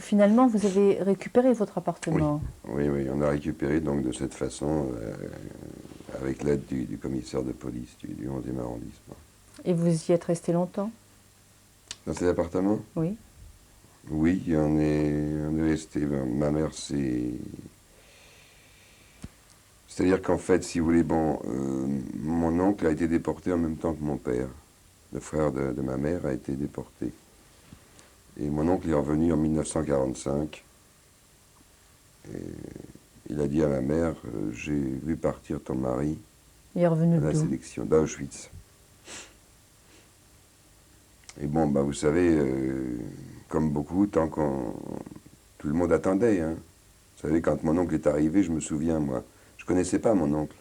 Finalement, vous avez récupéré votre Oui, appartement. oui, on a récupéré donc de cette façon, avec l'aide du commissaire de police du 11e arrondissement. Et vous y êtes resté longtemps? Dans cet appartement? Oui. Oui, on est resté. Ma mère, c'est-à-dire qu'en fait, si vous voulez, bon, mon oncle a été déporté en même temps que mon père. Le frère de ma mère a été déporté. Et mon oncle est revenu en 1945. Et il a dit à ma mère, j'ai vu partir ton mari Il est revenu à la d'où? sélection d'Auschwitz. Et bon, bah, vous savez, comme beaucoup, tout le monde attendait. Hein. Vous savez, quand mon oncle est arrivé, je me souviens, moi, je connaissais pas mon oncle.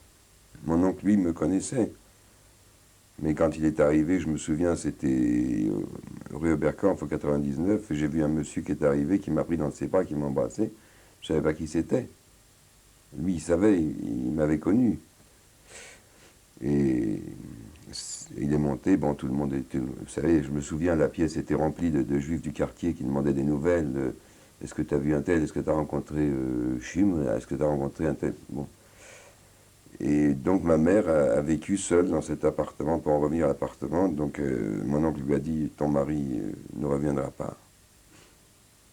Mon oncle, lui, me connaissait. Mais quand il est arrivé, je me souviens, c'était rue Oberkampf au 99, et j'ai vu un monsieur qui est arrivé, qui m'a pris dans ses bras, qui m'a embrassé. Je savais pas qui c'était. Lui, il savait, il m'avait connu. Et il est monté, bon, tout le monde était. Vous savez, je me souviens, la pièce était remplie de juifs du quartier qui demandaient des nouvelles. Est-ce que tu as vu un tel? Est-ce que tu as rencontré Chim? Est-ce que tu as rencontré un tel? Bon. Et donc ma mère a vécu seule dans cet appartement pour en revenir à l'appartement. Donc mon oncle lui a dit ton mari ne reviendra pas.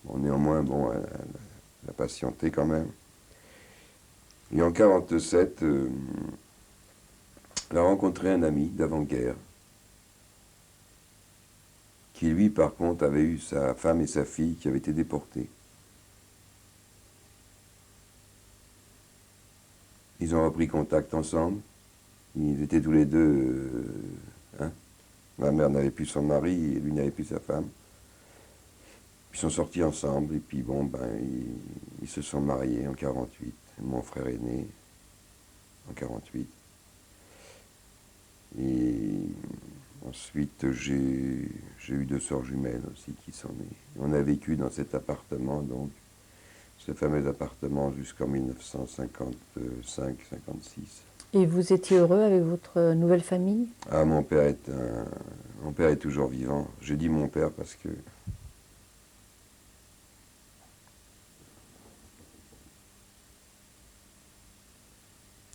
Bon, néanmoins, bon, elle a patienté quand même. Et en 1947, elle a rencontré un ami d'avant-guerre qui lui par contre avait eu sa femme et sa fille qui avaient été déportées. Ils ont repris contact ensemble. Ils étaient tous les deux. Hein, ma mère n'avait plus son mari et lui n'avait plus sa femme. Ils sont sortis ensemble et puis bon, ben, ils se sont mariés en 48. Mon frère est né en 48. Et ensuite, j'ai eu deux sœurs jumelles aussi qui sont nées. On a vécu dans cet appartement, donc, ce fameux appartement jusqu'en 1955-56. Et vous étiez heureux avec votre nouvelle famille? Ah, mon père est toujours vivant. Je dis mon père parce que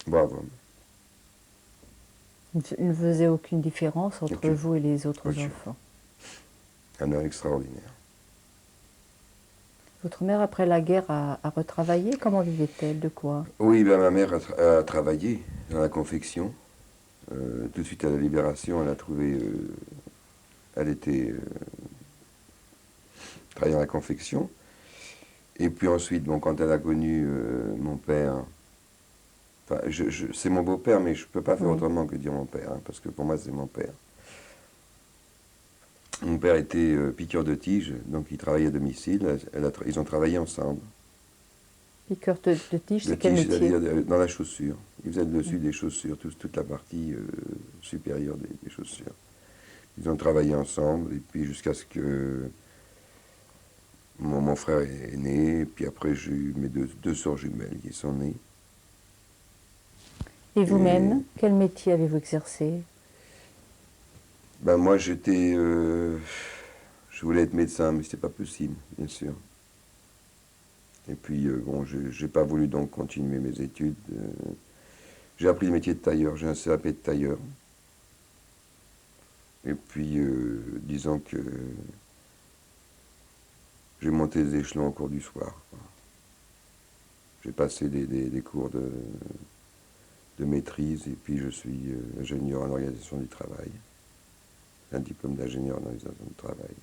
bravo, Il ne faisait aucune différence entre aucune, vous et les autres aucune. enfants. Un homme extraordinaire. Votre mère, après la guerre, a retravaillé. Comment vivait-elle? De quoi? Oui, ben, ma mère a travaillé dans la confection. Tout de suite à la Libération, elle a trouvé. Elle était travaillée dans la confection. Et puis ensuite, bon, quand elle a connu mon père, enfin, c'est mon beau-père, mais je ne peux pas faire Oui. autrement que dire mon père, hein, parce que pour moi, c'est mon père. Mon père était piqueur de tige, donc il travaillait à domicile. Ils ont travaillé ensemble. Piqueur de tige, De c'est quel tige, métier? c'est-à-dire dans la chaussure. Il faisait le dessus des chaussures, toute la partie supérieure des chaussures. Ils ont travaillé ensemble, et puis jusqu'à ce que mon frère est né, et puis après j'ai eu mes deux sœurs jumelles qui sont nées. Et Et vous-même, quel métier avez-vous exercé? ben moi je voulais être médecin, mais c'était pas possible, bien sûr. Et puis bon, j'ai pas voulu donc continuer mes études. J'ai appris le métier de tailleur, j'ai un CAP de tailleur. Et puis disons que j'ai monté les échelons au cours du soir. J'ai passé des cours de maîtrise et puis je suis ingénieur en organisation du travail. Un diplôme d'ingénieur en organisation du travail.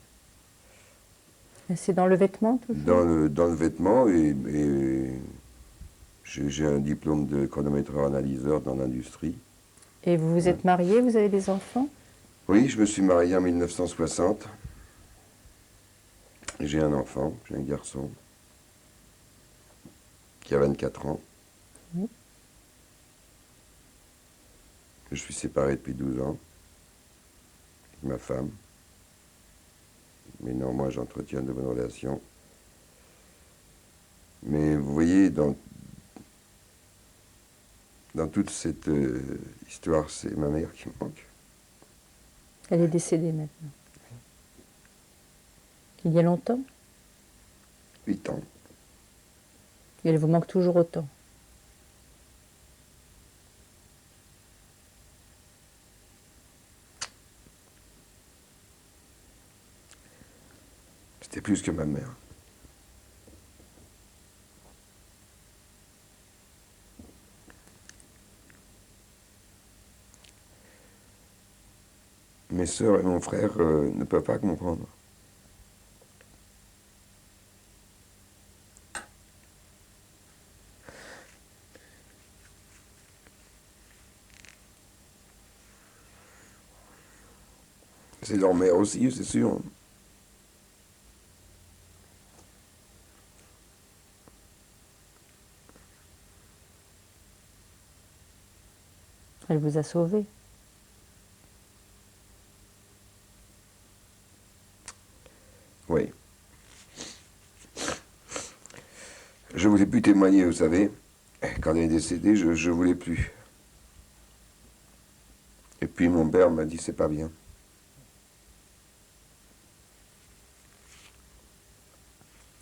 C'est dans le vêtement toujours? Dans le vêtement et j'ai un diplôme de chronométreur analyseur dans l'industrie. Et vous vous Ouais. êtes marié, vous avez des enfants? Oui, je me suis marié en 1960. J'ai un enfant, j'ai un garçon qui a 24 ans. Oui. Je suis séparé depuis 12 ans de ma femme. Mais non, moi j'entretiens de bonnes relations. Mais vous voyez, dans toute cette histoire, c'est ma mère qui manque. Elle est décédée maintenant. Il y a longtemps? 8 ans. Et il vous manque toujours autant. C'était plus que ma mère. Mes sœurs et mon frère ne peuvent pas comprendre. C'est leur mère aussi, c'est sûr. Elle vous a sauvé. Oui. Je voulais plus témoigner, vous savez. Quand elle est décédée, je voulais plus. Et puis mon père m'a dit, c'est pas bien.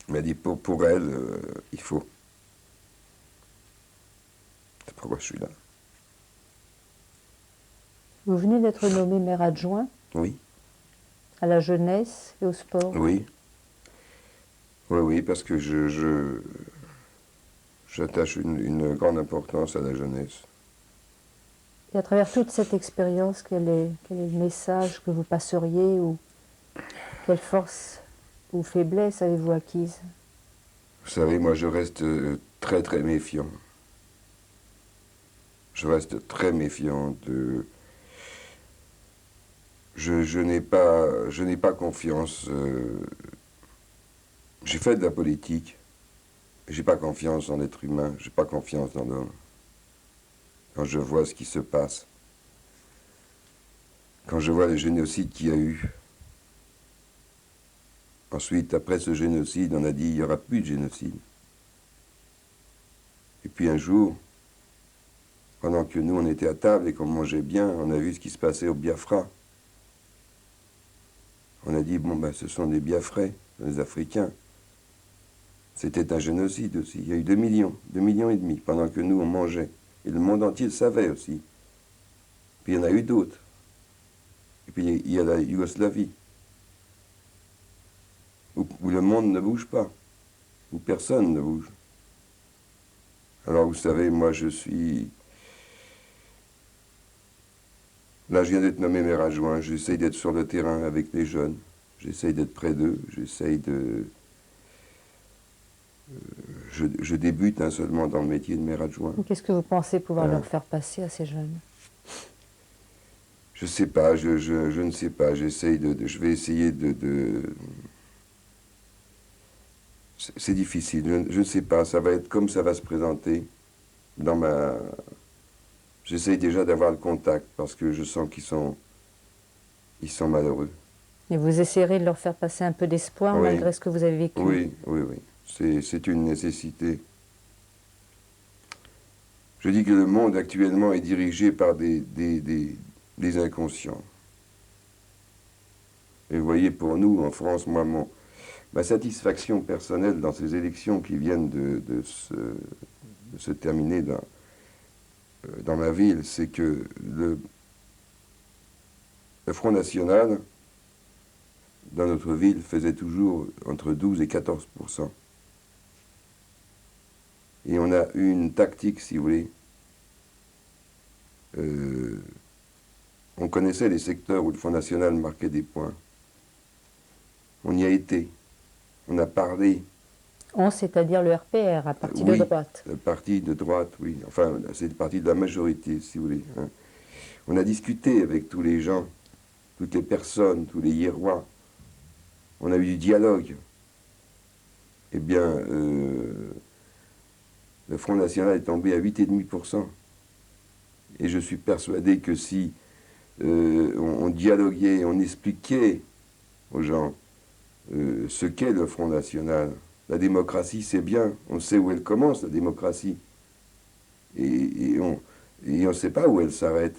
Il m'a dit, pour elle, il faut. C'est pourquoi je suis là. Vous venez d'être nommé maire adjoint Oui, à la jeunesse et au sport. oui. Oui, oui, parce que j'attache une grande importance à la jeunesse. Et à travers toute cette expérience, quel est le message que vous passeriez ou quelle force ou faiblesse avez-vous acquise? Vous savez, moi, je reste très, très méfiant. Je reste très méfiant de... Je n'ai pas confiance. J'ai fait de la politique. J'ai pas confiance en l'être humain. J'ai pas confiance dans l'homme. Quand je vois ce qui se passe, quand je vois le génocide qu'il y a eu, ensuite, après ce génocide, on a dit il n'y aura plus de génocide. Et puis un jour, pendant que nous, on était à table et qu'on mangeait bien, on a vu ce qui se passait au Biafra. On a dit, bon, ben, ce sont des Biafrais, les Africains. C'était un génocide aussi. Il y a eu 2 millions et demi, pendant que nous, on mangeait. Et le monde entier le savait aussi. Puis il y en a eu d'autres. Et puis il y a la Yougoslavie, où le monde ne bouge pas, où personne ne bouge. Alors vous savez, moi je suis... Là je viens d'être nommé maire adjoint, j'essaye d'être sur le terrain avec les jeunes, j'essaye d'être près d'eux, j'essaye de... Je débute seulement dans le métier de maire adjoint. Qu'est-ce que vous pensez pouvoir leur faire passer à ces jeunes? Je sais pas, je ne sais pas, je vais essayer c'est difficile, je ne sais pas, ça va être comme ça va se présenter dans ma... J'essaye déjà d'avoir le contact parce que je sens ils sont malheureux. Et vous essayerez de leur faire passer un peu d'espoir Oui. malgré ce que vous avez vécu? Oui, oui, oui, c'est une nécessité. Je dis que le monde actuellement est dirigé par des inconscients. Et vous voyez, pour nous, en France, moi, ma satisfaction personnelle dans ces élections qui viennent de se terminer dans ma ville, c'est que le Front National, dans notre ville, faisait toujours entre 12 et 14%. Et on a eu une tactique, si vous voulez. On connaissait les secteurs où le Front National marquait des points. On y a été. On a parlé. On, c'est-à-dire le RPR, un parti Oui, de droite. le parti de droite, oui. Enfin, c'est le parti de la majorité, si vous voulez. Hein. On a discuté avec tous les gens, toutes les personnes, tous les hiérois. On a eu du dialogue. Eh bien, le Front National est tombé à 8,5%. Et je suis persuadé que si on dialoguait, on expliquait aux gens ce qu'est le Front National, la démocratie, c'est bien, on sait où elle commence, la démocratie. Et on ne sait pas où elle s'arrête.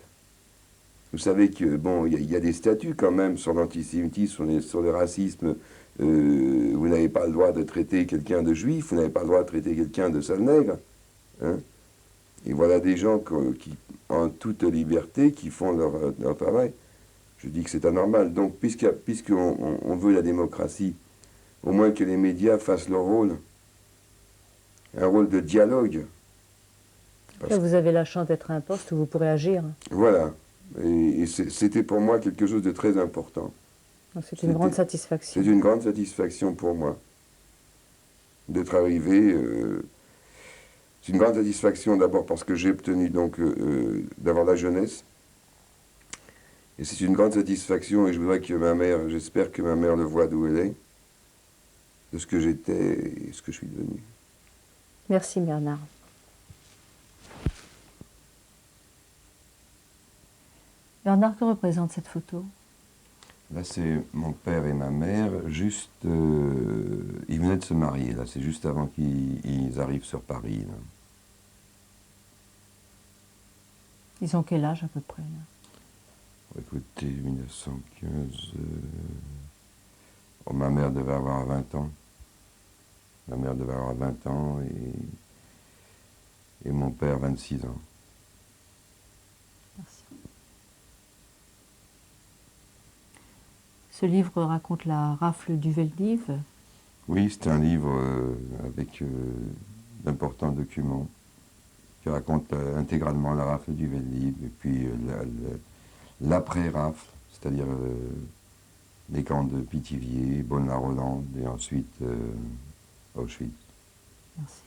Vous savez que, bon, il y a des statuts quand même sur l'antisémitisme, sur le racisme, Vous n'avez pas le droit de traiter quelqu'un de juif, vous n'avez pas le droit de traiter quelqu'un de sale nègre. Hein. Et voilà des gens qui, en toute liberté, qui font leur travail. Je dis que c'est anormal. Donc, puisqu'on veut la démocratie, au moins que les médias fassent leur rôle, un rôle de dialogue. Là, vous avez la chance d'être à un poste où vous pourrez agir. Voilà. Et c'était pour moi quelque chose de très important. C'est une grande satisfaction. C'est une grande satisfaction pour moi d'être arrivé. C'est une grande satisfaction d'abord parce que j'ai obtenu donc d'avoir la jeunesse. Et c'est une grande satisfaction et je voudrais que ma mère, j'espère que ma mère le voit d'où elle est, de ce que j'étais et ce que je suis devenu. Merci Bernard. Bernard, que représente cette photo? Là, c'est mon père et ma mère, juste, ils venaient de se marier, là, c'est juste avant qu'ils arrivent sur Paris. Là. Ils ont quel âge à peu près là? Écoutez, 1915, ma mère devait avoir 20 ans. Ma mère devait avoir 20 ans et mon père 26 ans. Merci. Ce livre raconte la rafle du Veldiv. Oui, c'est un livre avec d'importants documents qui raconte intégralement la rafle du Veldiv et puis l'après-rafle, c'est-à-dire les camps de Pithiviers, Bonne-la-Rolande et ensuite Auschwitz. Merci.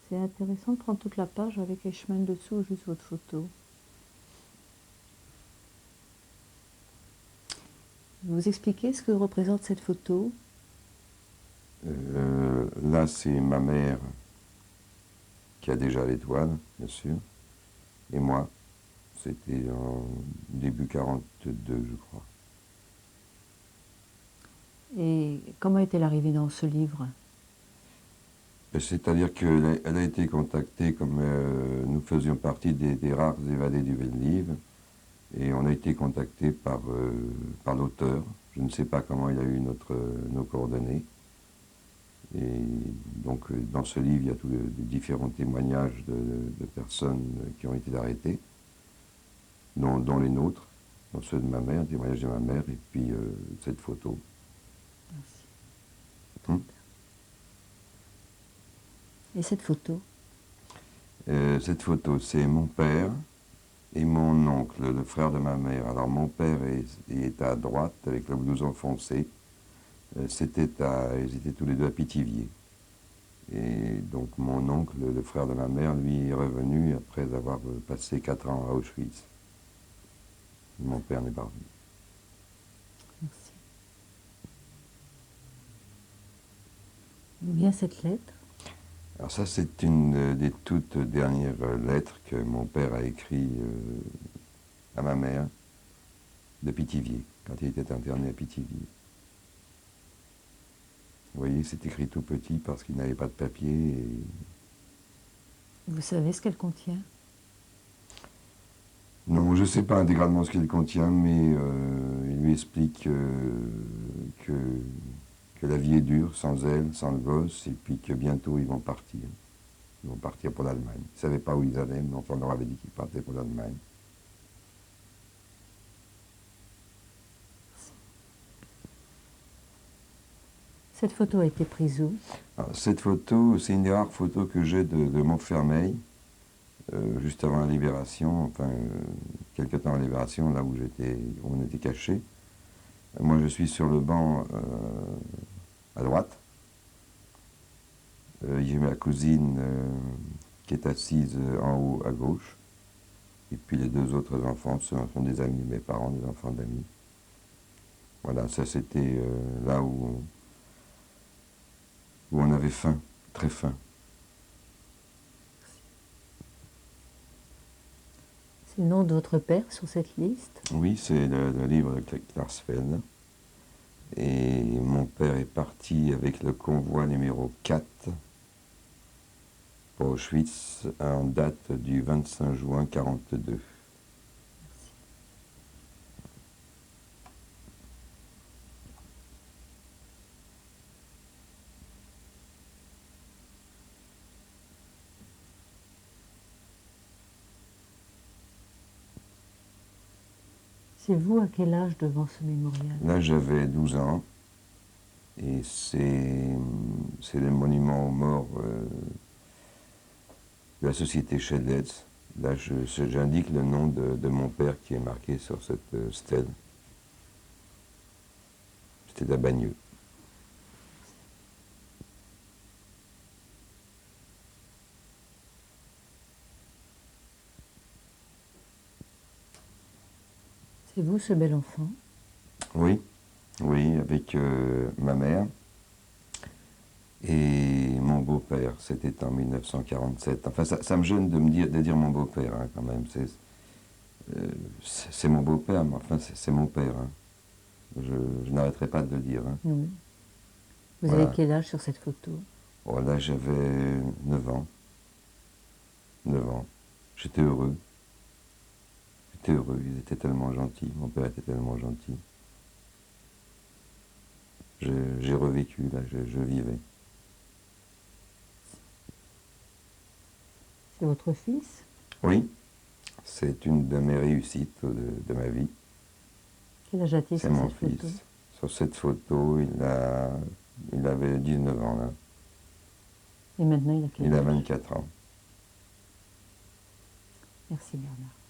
C'est intéressant de prendre toute la page avec les chemins dessous, juste votre photo. Vous expliquez ce que représente cette photo? Là, c'est ma mère qui a déjà l'étoile, bien sûr, et moi. C'était en début 42, je crois. Et comment est-elle arrivée dans ce livre? C'est-à-dire qu'elle a été contactée, comme nous faisions partie des rares évadés du Veldiv, et on a été contacté par l'auteur. Je ne sais pas comment il a eu nos coordonnées. Et donc, dans ce livre, il y a tous les différents témoignages de personnes qui ont été arrêtées, dont les nôtres, dont ceux de ma mère, témoignages de ma mère, et puis cette photo. Merci. Et cette photo? Cette photo, c'est mon père et mon oncle, le frère de ma mère. Alors mon père est à droite avec le blouson foncé. Ils étaient tous les deux à Pithiviers. Et donc mon oncle, le frère de ma mère, lui est revenu après avoir passé 4 ans à Auschwitz. Mon père n'est pas revenu. Merci. D'où vient cette lettre? Alors ça, c'est une des toutes dernières lettres que mon père a écrites à ma mère de Pithiviers, quand il était interné à Pithiviers. Vous voyez, c'est écrit tout petit parce qu'il n'avait pas de papier. Et... Vous savez ce qu'elle contient? Non, je ne sais pas intégralement ce qu'elle contient, mais il lui explique que la vie est dure sans elle, sans le gosse, et puis que bientôt ils vont partir. Ils vont partir pour l'Allemagne. Ils ne savaient pas où ils allaient, mais enfin on leur avait dit qu'ils partaient pour l'Allemagne. Cette photo a été prise où? Alors, cette photo, c'est une des rares photos que j'ai de Montfermeil, juste avant la Libération, enfin, quelque temps avant la Libération, là où on était cachés. Moi, je suis sur le banc à droite. J'ai ma cousine qui est assise en haut à gauche. Et puis les deux autres enfants, ce sont des amis de mes parents, des enfants d'amis. Voilà, ça c'était là où on avait faim, très faim. C'est le nom de votre père sur cette liste? Oui, c'est le livre de Klarsfeld. Et mon père est parti avec le convoi numéro 4 pour Auschwitz en date du 25 juin 1942. C'est vous à quel âge devant ce mémorial? Là, j'avais 12 ans. Et c'est le monument aux morts de la société Shedletz. Là, j'indique le nom de mon père qui est marqué sur cette stèle. C'était à Bagneux. C'est vous ce bel enfant? Oui, oui, avec ma mère et mon beau-père. C'était en 1947. Enfin, ça me gêne de dire mon beau-père, hein, quand même. C'est mon beau-père, mais enfin, c'est mon père. Hein. Je n'arrêterai pas de le dire. Hein. Oui. Vous Voilà. avez quel âge sur cette photo? Oh, là, j'avais 9 ans. 9 ans. J'étais heureux. J'étais heureux. Ils étaient tellement gentils. Mon père était tellement gentil. J'ai revécu, là, je vivais. C'est votre fils? Oui, c'est une de mes réussites de ma vie. Quel âge a-t-il C'est sur mon cette photo? fils. Sur cette photo, il avait 19 ans, là. Et maintenant, il a quel Il a âge? 24 ans. Merci Bernard.